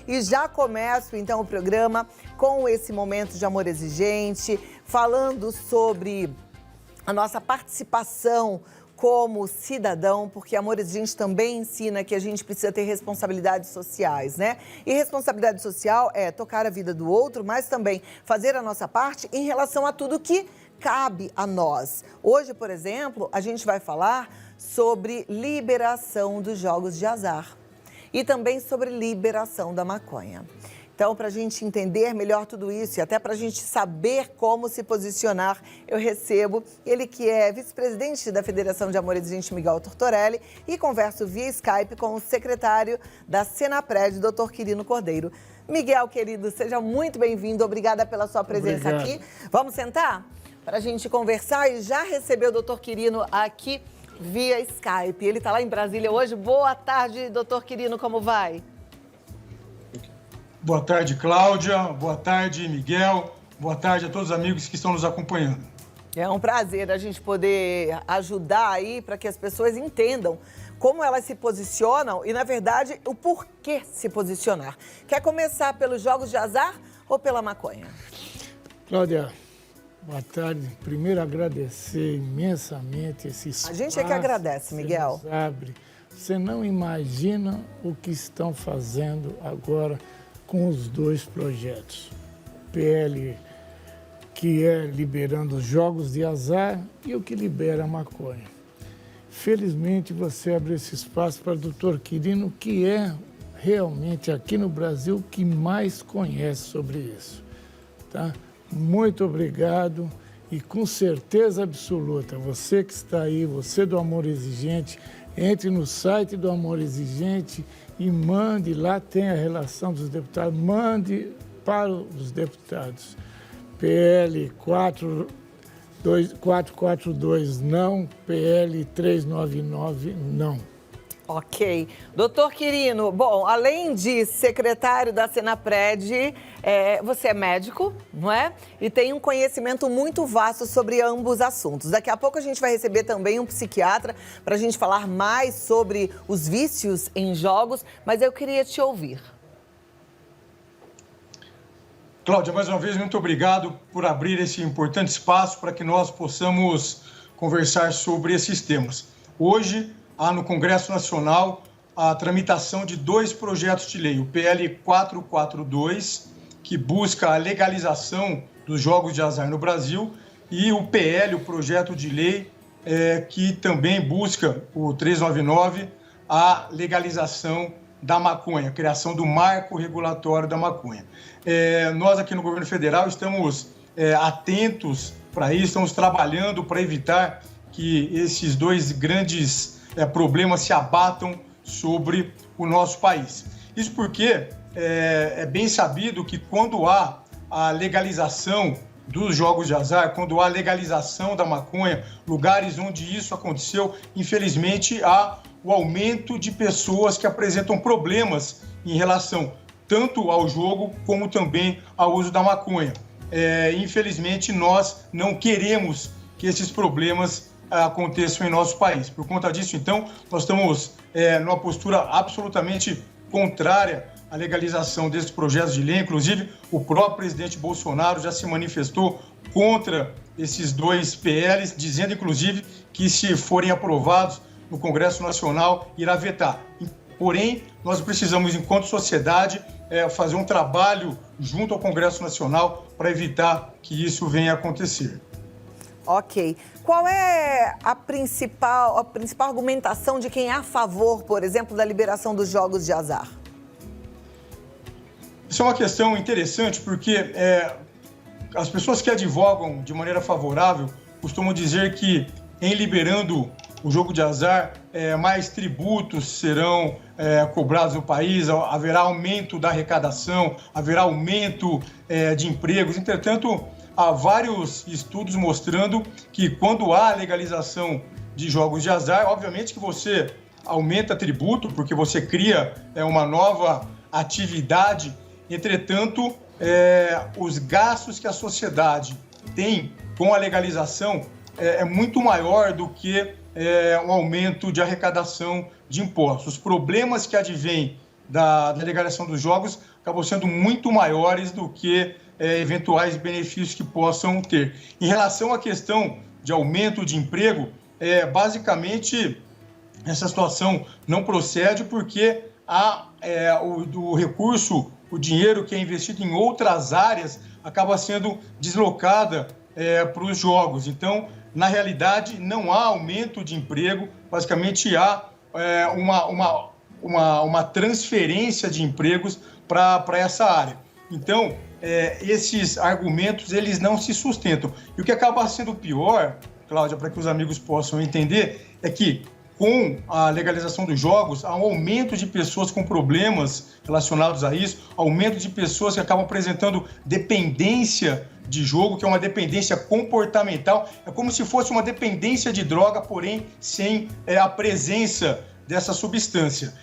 E já começo, então, o programa com esse momento de amor exigente, falando sobre a nossa participação como cidadão, porque Amor Exigente também ensina que a gente precisa ter responsabilidades sociais, né? E responsabilidade social é tocar a vida do outro, mas também fazer a nossa parte em relação a tudo que cabe a nós. Hoje, por exemplo, a gente vai falar sobre liberação dos jogos de azar e também sobre liberação da maconha. Então, para a gente entender melhor tudo isso e até para a gente saber como se posicionar, eu recebo ele que é vice-presidente da Federação de Amor Exigente, Miguel Tortorelli, e converso via Skype com o secretário da Senapred, Dr. Quirino Cordeiro. Miguel, querido, seja muito bem-vindo. Obrigada pela sua presença aqui. Vamos sentar para a gente conversar e já receber o Dr. Quirino aqui via Skype. Ele está lá em Brasília hoje. Boa tarde, Dr. Quirino, como vai? Boa tarde, Cláudia. Boa tarde, Miguel. Boa tarde a todos os amigos que estão nos acompanhando. É um prazer a gente poder ajudar aí para que as pessoas entendam como elas se posicionam e, na verdade, o porquê se posicionar. Quer começar pelos jogos de azar ou pela maconha? Cláudia, boa tarde. Primeiro, agradecer imensamente esse espaço. A gente é que agradece, Miguel. Você não imagina o que estão fazendo agora com os dois projetos. PL, que é liberando os jogos de azar, e o que libera a maconha. Felizmente, você abre esse espaço para o doutor Quirino, que é realmente aqui no Brasil o que mais conhece sobre isso. Tá? Muito obrigado e com certeza absoluta, você que está aí, você do Amor Exigente, entre no site do Amor Exigente e mande, lá tem a relação dos deputados, mande para os deputados. PL 442 não, PL 399 não. Ok. Doutor Quirino, bom, além de secretário da Senapred, você é médico, não é? E tem um conhecimento muito vasto sobre ambos assuntos. Daqui a pouco a gente vai receber também um psiquiatra para a gente falar mais sobre os vícios em jogos, mas eu queria te ouvir. Cláudia, mais uma vez, muito obrigado por abrir esse importante espaço para que nós possamos conversar sobre esses temas. Hoje, há no Congresso Nacional a tramitação de dois projetos de lei, o PL 442, que busca a legalização dos jogos de azar no Brasil, e o PL, o projeto de lei, que também busca, o 399, a legalização da maconha, a criação do marco regulatório da maconha. Nós aqui no governo federal estamos atentos para isso, estamos trabalhando para evitar que esses dois grandes problemas se abatam sobre o nosso país. Isso porque é bem sabido que quando há a legalização dos jogos de azar, quando há a legalização da maconha, lugares onde isso aconteceu, infelizmente há o aumento de pessoas que apresentam problemas em relação tanto ao jogo como também ao uso da maconha. Infelizmente, nós não queremos que esses problemas aconteçam em nosso país. Por conta disso, então, nós estamos numa postura absolutamente contrária à legalização desses projetos de lei. Inclusive, o próprio presidente Bolsonaro já se manifestou contra esses dois PLs, dizendo, inclusive, que se forem aprovados no Congresso Nacional, irá vetar. Porém, nós precisamos, enquanto sociedade, fazer um trabalho junto ao Congresso Nacional para evitar que isso venha a acontecer. Ok. Qual é a principal argumentação de quem é a favor, por exemplo, da liberação dos jogos de azar? Isso é uma questão interessante porque as pessoas que advogam de maneira favorável costumam dizer que, em liberando o jogo de azar, mais tributos serão cobrados no país, haverá aumento da arrecadação, haverá aumento de empregos. Entretanto, há vários estudos mostrando que quando há legalização de jogos de azar, obviamente que você aumenta tributo, porque você cria uma nova atividade. Entretanto, os gastos que a sociedade tem com a legalização é muito maior do que um aumento de arrecadação de impostos. Os problemas que advêm da legalização dos jogos acabam sendo muito maiores do que eventuais benefícios que possam ter. Em relação à questão de aumento de emprego, basicamente essa situação não procede porque o recurso, o dinheiro que é investido em outras áreas acaba sendo deslocada para os jogos. Então, na realidade, não há aumento de emprego, basicamente há uma transferência de empregos para essa área. Então, esses argumentos, eles não se sustentam. E o que acaba sendo pior, Cláudia, para que os amigos possam entender, é que com a legalização dos jogos, há um aumento de pessoas com problemas relacionados a isso, aumento de pessoas que acabam apresentando dependência de jogo, que é uma dependência comportamental, é como se fosse uma dependência de droga, porém sem a presença dessa substância.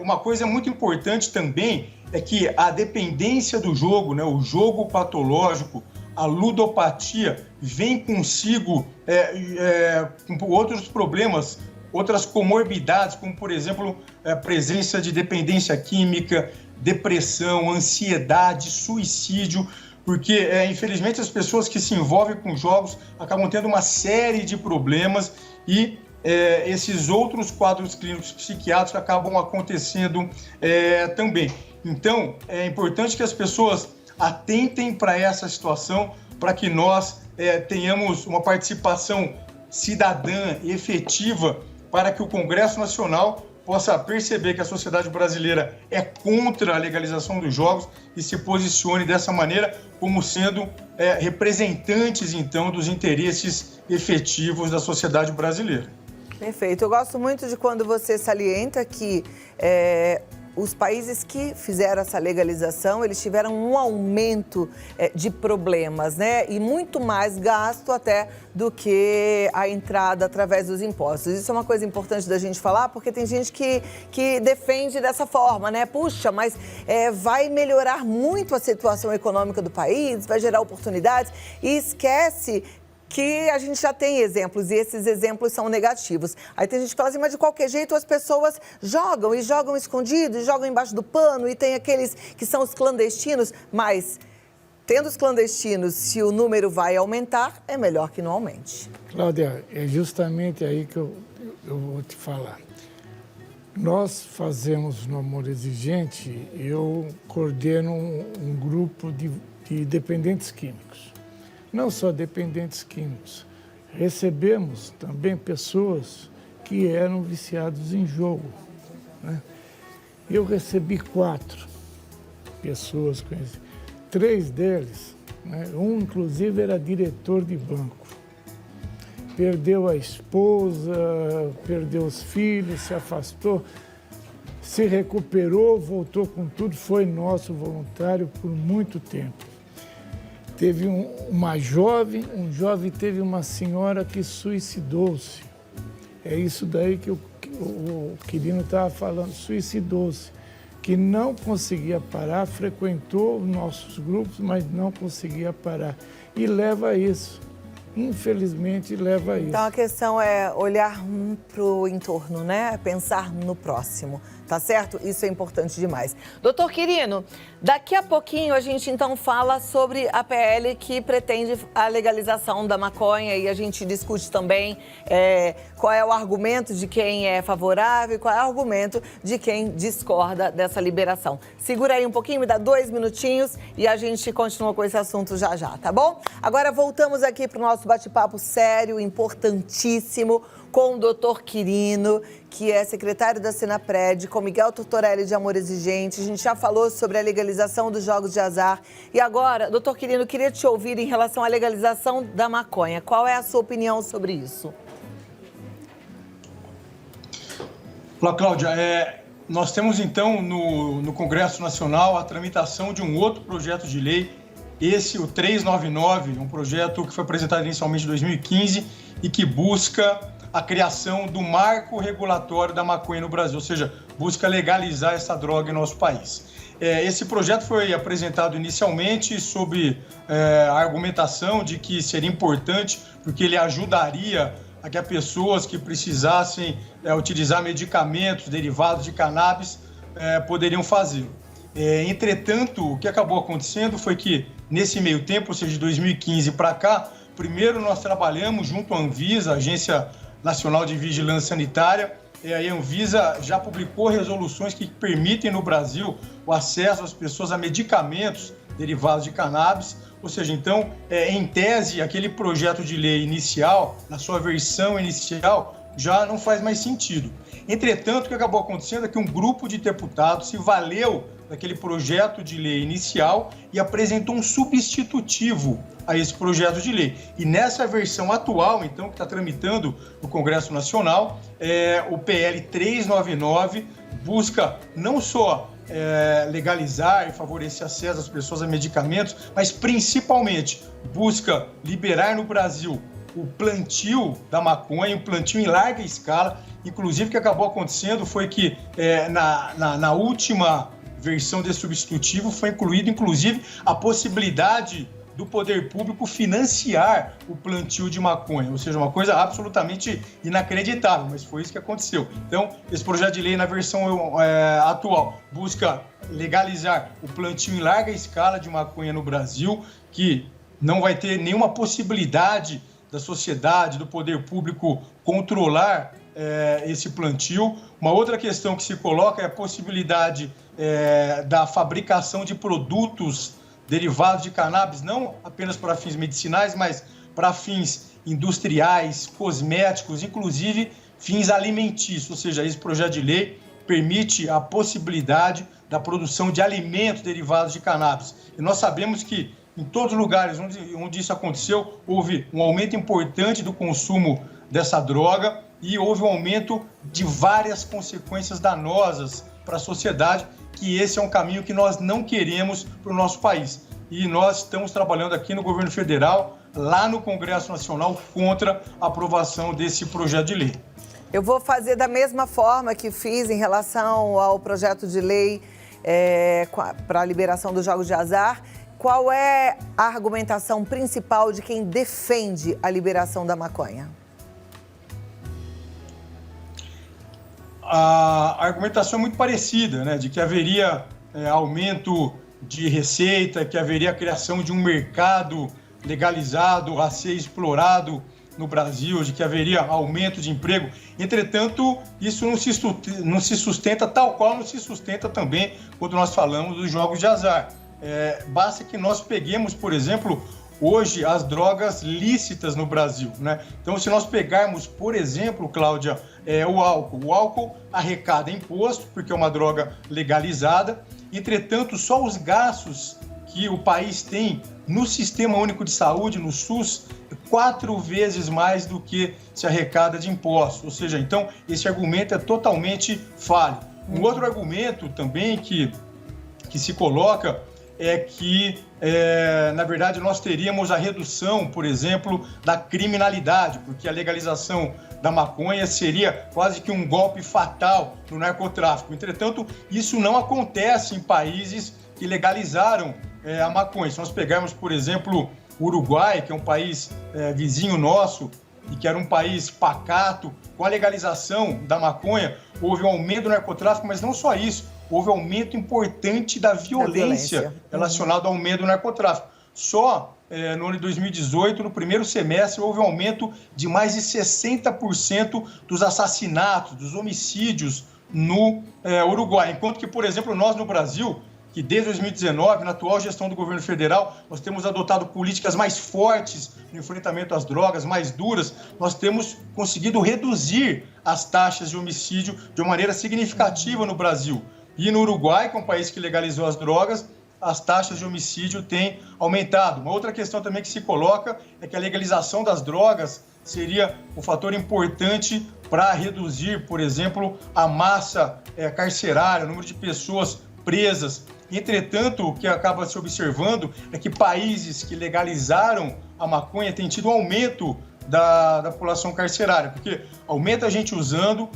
Uma coisa muito importante também é que a dependência do jogo, né, o jogo patológico, a ludopatia, vem consigo com outros problemas, outras comorbidades, como, por exemplo, a presença de dependência química, depressão, ansiedade, suicídio, porque, infelizmente, as pessoas que se envolvem com jogos acabam tendo uma série de problemas e esses outros quadros clínicos psiquiátricos acabam acontecendo também. Então, é importante que as pessoas atentem para essa situação, para que nós tenhamos uma participação cidadã efetiva, para que o Congresso Nacional possa perceber que a sociedade brasileira é contra a legalização dos jogos e se posicione dessa maneira como sendo representantes, então, dos interesses efetivos da sociedade brasileira. Perfeito. Eu gosto muito de quando você salienta que os países que fizeram essa legalização, eles tiveram um aumento de problemas, né? E muito mais gasto até do que a entrada através dos impostos. Isso é uma coisa importante da gente falar, porque tem gente que defende dessa forma, né? Puxa, mas vai melhorar muito a situação econômica do país, vai gerar oportunidades e esquece que a gente já tem exemplos e esses exemplos são negativos. Aí tem gente que fala assim, mas de qualquer jeito as pessoas jogam e jogam escondido, e jogam embaixo do pano e tem aqueles que são os clandestinos, mas tendo os clandestinos, se o número vai aumentar, é melhor que não aumente. Cláudia, é justamente aí que eu vou te falar. Nós fazemos no Amor Exigente, eu coordeno um grupo de dependentes químicos. Não só dependentes químicos, recebemos também pessoas que eram viciados em jogo, né? Eu recebi 4 pessoas conhecidas. 3 deles, né? Um inclusive era diretor de banco. Perdeu a esposa, perdeu os filhos, se afastou, se recuperou, voltou com tudo, foi nosso voluntário por muito tempo. Teve um jovem teve uma senhora que suicidou-se. É isso daí que o Quirino estava falando, suicidou-se. Que não conseguia parar, frequentou nossos grupos, mas não conseguia parar. E leva a isso. Infelizmente, leva a isso. Então, a questão é olhar para o entorno, né? Pensar no próximo, tá certo? Isso é importante demais. Doutor Quirino, daqui a pouquinho a gente, então, fala sobre a PL que pretende a legalização da maconha e a gente discute também qual é o argumento de quem é favorável e qual é o argumento de quem discorda dessa liberação. Segura aí um pouquinho, me dá 2 minutinhos e a gente continua com esse assunto já, tá bom? Agora voltamos aqui para o nosso bate-papo sério, importantíssimo, com o doutor Quirino, que é secretário da Senapred, com Miguel Tortorelli de Amor Exigente. A gente já falou sobre a legalização dos jogos de azar. E agora, doutor Quirino, queria te ouvir em relação à legalização da maconha. Qual é a sua opinião sobre isso? Olá, Cláudia. Nós temos, então, no Congresso Nacional a tramitação de um outro projeto de lei, esse, o 399, um projeto que foi apresentado inicialmente em 2015 e que busca a criação do marco regulatório da maconha no Brasil, ou seja, busca legalizar essa droga em nosso país. Esse projeto foi apresentado inicialmente sob a argumentação de que seria importante porque ele ajudaria a que as pessoas que precisassem utilizar medicamentos derivados de cannabis poderiam fazê-lo. Entretanto, o que acabou acontecendo foi que, nesse meio tempo, ou seja, de 2015 para cá, primeiro nós trabalhamos junto à Anvisa, Agência Nacional de Vigilância Sanitária, e a Anvisa já publicou resoluções que permitem no Brasil o acesso às pessoas a medicamentos derivados de cannabis, ou seja, então, em tese, aquele projeto de lei inicial, na sua versão inicial, já não faz mais sentido. Entretanto, o que acabou acontecendo é que um grupo de deputados se valeu daquele projeto de lei inicial e apresentou um substitutivo a esse projeto de lei. E nessa versão atual, então, que está tramitando no Congresso Nacional, o PL 399 busca não só legalizar e favorecer acesso das pessoas a medicamentos, mas principalmente busca liberar no Brasil o plantio da maconha, o plantio em larga escala. Inclusive, o que acabou acontecendo foi que na última versão desse substitutivo foi incluído, inclusive, a possibilidade do poder público financiar o plantio de maconha, ou seja, uma coisa absolutamente inacreditável, mas foi isso que aconteceu. Então, esse projeto de lei na versão atual busca legalizar o plantio em larga escala de maconha no Brasil, que não vai ter nenhuma possibilidade da sociedade, do poder público controlar esse plantio. Uma outra questão que se coloca é a possibilidade da fabricação de produtos derivados de cannabis, não apenas para fins medicinais, mas para fins industriais, cosméticos, inclusive fins alimentícios. Ou seja, esse projeto de lei permite a possibilidade da produção de alimentos derivados de cannabis. E nós sabemos que em todos os lugares onde isso aconteceu, houve um aumento importante do consumo dessa droga e houve um aumento de várias consequências danosas para a sociedade, que esse é um caminho que nós não queremos para o nosso país. E nós estamos trabalhando aqui no governo federal, lá no Congresso Nacional, contra a aprovação desse projeto de lei. Eu vou fazer da mesma forma que fiz em relação ao projeto de lei para a liberação dos jogos de azar. Qual é a argumentação principal de quem defende a liberação da maconha? A argumentação é muito parecida, né? De que haveria aumento de receita, que haveria a criação de um mercado legalizado a ser explorado no Brasil, de que haveria aumento de emprego. Entretanto, isso não se sustenta tal qual não se sustenta também quando nós falamos dos jogos de azar. Basta que nós peguemos, por exemplo, hoje as drogas lícitas no Brasil, né? Então, se nós pegarmos, por exemplo, Cláudia, o álcool arrecada imposto, porque é uma droga legalizada. Entretanto, só os gastos que o país tem no Sistema Único de Saúde, no SUS, 4 vezes mais do que se arrecada de impostos. Ou seja, então, esse argumento é totalmente falho. Um outro argumento também que se coloca é que, na verdade, nós teríamos a redução, por exemplo, da criminalidade, porque a legalização da maconha seria quase que um golpe fatal no narcotráfico. Entretanto, isso não acontece em países que legalizaram a maconha. Se nós pegarmos, por exemplo, o Uruguai, que é um país vizinho nosso e que era um país pacato, com a legalização da maconha, houve um aumento do narcotráfico, mas não só isso, houve um aumento importante da violência relacionada ao aumento do narcotráfico. Só no ano de 2018, no primeiro semestre, houve um aumento de mais de 60% dos assassinatos, dos homicídios no Uruguai. Enquanto que, por exemplo, nós no Brasil, que desde 2019, na atual gestão do governo federal, nós temos adotado políticas mais fortes no enfrentamento às drogas, mais duras, nós temos conseguido reduzir as taxas de homicídio de uma maneira significativa no Brasil. E no Uruguai, que é um país que legalizou as drogas, as taxas de homicídio têm aumentado. Uma outra questão também que se coloca é que a legalização das drogas seria um fator importante para reduzir, por exemplo, a massa carcerária, o número de pessoas presas. Entretanto, o que acaba se observando é que países que legalizaram a maconha têm tido um aumento da população carcerária, porque aumenta a gente usando,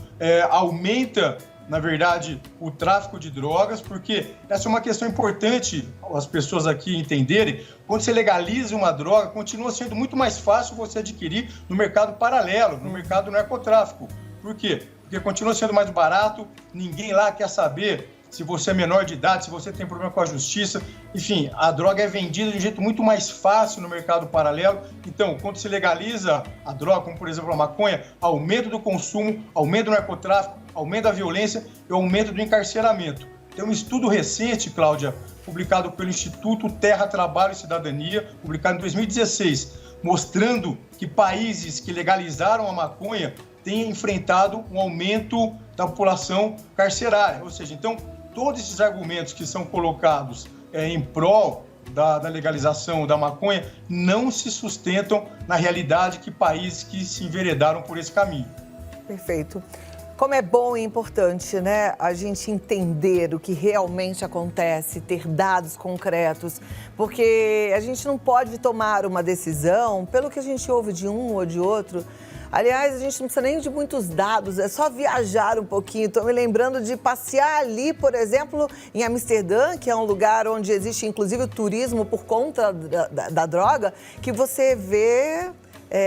aumenta, na verdade, o tráfico de drogas, porque essa é uma questão importante as pessoas aqui entenderem. Quando você legaliza uma droga, continua sendo muito mais fácil você adquirir no mercado paralelo, no mercado do narcotráfico. Por quê? Porque continua sendo mais barato, ninguém lá quer saber se você é menor de idade, se você tem problema com a justiça. Enfim, a droga é vendida de um jeito muito mais fácil no mercado paralelo. Então, quando se legaliza a droga, como por exemplo a maconha, aumento do consumo, aumento do narcotráfico, aumento da violência e aumento do encarceramento. Tem um estudo recente, Cláudia, publicado pelo Instituto Terra, Trabalho e Cidadania, publicado em 2016, mostrando que países que legalizaram a maconha têm enfrentado um aumento da população carcerária. Ou seja, então, todos esses argumentos que são colocados em prol da legalização da maconha não se sustentam na realidade que países que se enveredaram por esse caminho. Perfeito. Como é bom e importante, né, a gente entender o que realmente acontece, ter dados concretos, porque a gente não pode tomar uma decisão pelo que a gente ouve de um ou de outro. Aliás, a gente não precisa nem de muitos dados, é só viajar um pouquinho. Estou me lembrando de passear ali, por exemplo, em Amsterdã, que é um lugar onde existe inclusive o turismo por conta da droga, que você vê...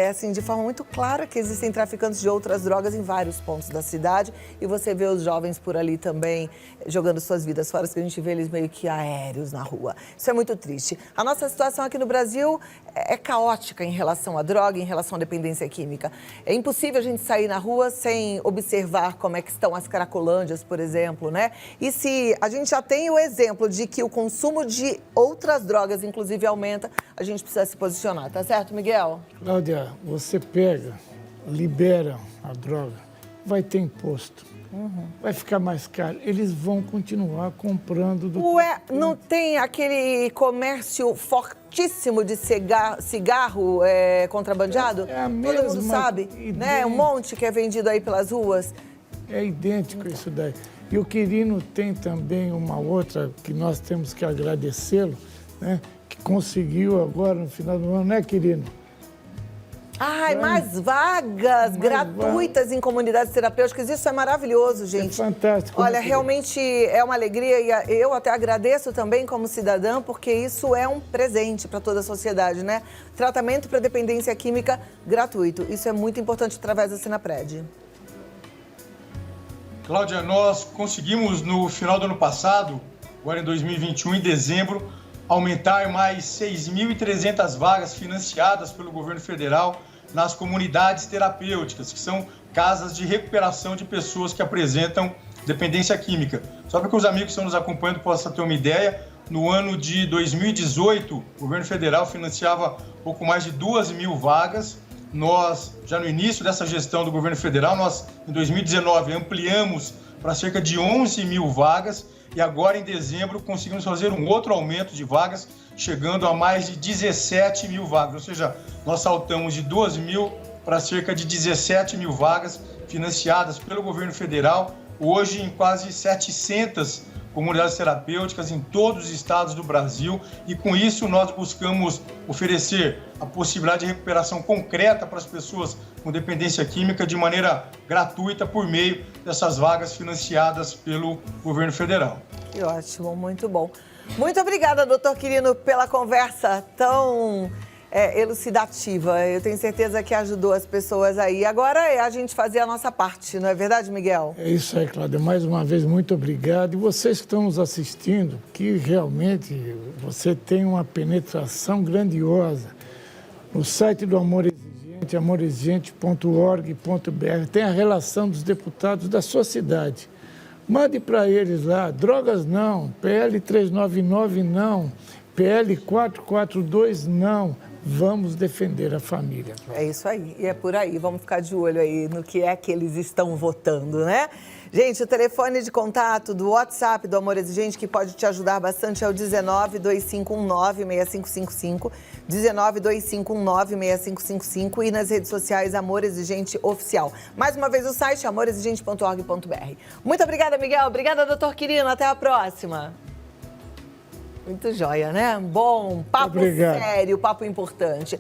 assim, de forma muito clara que existem traficantes de outras drogas em vários pontos da cidade e você vê os jovens por ali também jogando suas vidas fora, que a gente vê eles meio que aéreos na rua. Isso é muito triste. A nossa situação aqui no Brasil é caótica em relação à droga, em relação à dependência química. É impossível a gente sair na rua sem observar como é que estão as cracolândias, por exemplo, né? E se a gente já tem o exemplo de que o consumo de outras drogas, inclusive, aumenta, a gente precisa se posicionar, tá certo, Miguel? Cláudia, você pega, libera a droga, vai ter imposto, vai ficar mais caro. Eles vão continuar comprando do... Ué, não tem aquele comércio fortíssimo de cigarro contrabandeado? É a Todo mundo mesma sabe, né? Um monte que é vendido aí pelas ruas. É idêntico isso daí. E o Quirino tem também uma outra que nós temos que agradecê-lo, né? Que conseguiu agora no final do ano, né, Quirino? Ai, mais vagas gratuitas em comunidades terapêuticas, isso é maravilhoso, gente. É fantástico. Olha, realmente é uma alegria e eu até agradeço também como cidadã, porque isso é um presente para toda a sociedade, né? Tratamento para dependência química gratuito, isso é muito importante através da Sinapred. Cláudia, nós conseguimos no final do ano passado, agora em 2021, em dezembro, aumentar mais 6.300 vagas financiadas pelo governo federal nas comunidades terapêuticas, que são casas de recuperação de pessoas que apresentam dependência química. Só para que os amigos que estão nos acompanhando possam ter uma ideia, no ano de 2018, o governo federal financiava pouco mais de 2.000 vagas. Nós, já no início dessa gestão do governo federal, nós, em 2019, ampliamos para cerca de 11.000 vagas e agora, em dezembro, conseguimos fazer um outro aumento de vagas, chegando a mais de 17.000 vagas. Ou seja, nós saltamos de 2.000 para cerca de 17.000 vagas financiadas pelo governo federal, hoje em quase 700 comunidades terapêuticas em todos os estados do Brasil, e com isso nós buscamos oferecer a possibilidade de recuperação concreta para as pessoas com dependência química de maneira gratuita por meio dessas vagas financiadas pelo governo federal. Que ótimo, muito bom. Muito obrigada, doutor Quirino, pela conversa tão elucidativa. Eu tenho certeza que ajudou as pessoas aí. Agora é a gente fazer a nossa parte, não é verdade, Miguel? É isso aí, Cláudia. Mais uma vez, muito obrigado. E vocês que estão nos assistindo, que realmente você tem uma penetração grandiosa. No site do Amor Exigente, amorexigente.org.br, tem a relação dos deputados da sua cidade. Mande para eles lá, drogas não, PL 399 não, PL 442 não. Vamos defender a família. É isso aí, e é por aí. Vamos ficar de olho aí no que é que eles estão votando, né? Gente, o telefone de contato do WhatsApp do Amor Exigente, que pode te ajudar bastante, é o 1925196555, 1925196555 e nas redes sociais Amor Exigente Oficial. Mais uma vez o site amorexigente.org.br. Muito obrigada, Miguel. Obrigada, doutor Quirino. Até a próxima. Muito joia, né? Bom, papo sério, papo importante.